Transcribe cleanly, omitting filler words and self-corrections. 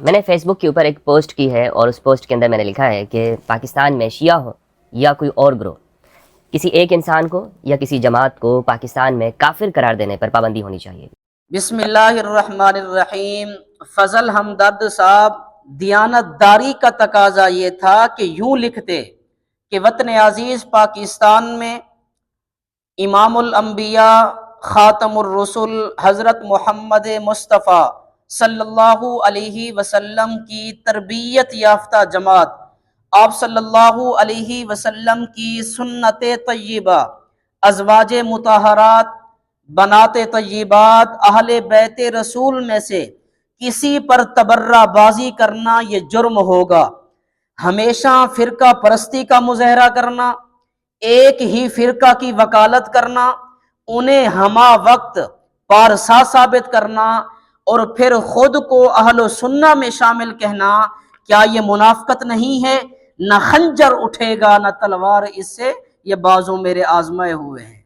میں نے فیس بک کے اوپر ایک پوسٹ کی ہے اور اس پوسٹ کے اندر میں نے لکھا ہے کہ پاکستان میں شیعہ ہو یا کوئی اور گروہ، کسی ایک انسان کو یا کسی جماعت کو پاکستان میں کافر قرار دینے پر پابندی ہونی چاہیے۔ بسم اللہ الرحمن الرحیم۔ فضل ہمدرد صاحب، دیانت داری کا تقاضا یہ تھا کہ یوں لکھتے کہ وطن عزیز پاکستان میں امام الانبیاء خاتم الرسل حضرت محمد مصطفیٰ صلی اللہ علیہ وسلم کی تربیت یافتہ جماعت، آپ صلی اللہ علیہ وسلم کی سنت طیبہ، ازواج مطہرات، بنات طیبات، اہل بیت رسول میں سے کسی پر تبرہ بازی کرنا یہ جرم ہوگا۔ ہمیشہ فرقہ پرستی کا مظاہرہ کرنا، ایک ہی فرقہ کی وکالت کرنا، انہیں ہمہ وقت پارسا ثابت کرنا اور پھر خود کو اہل سنہ میں شامل کہنا، کیا یہ منافقت نہیں ہے؟ نہ خنجر اٹھے گا نہ تلوار اس سے، یہ بازو میرے آزمائے ہوئے ہیں۔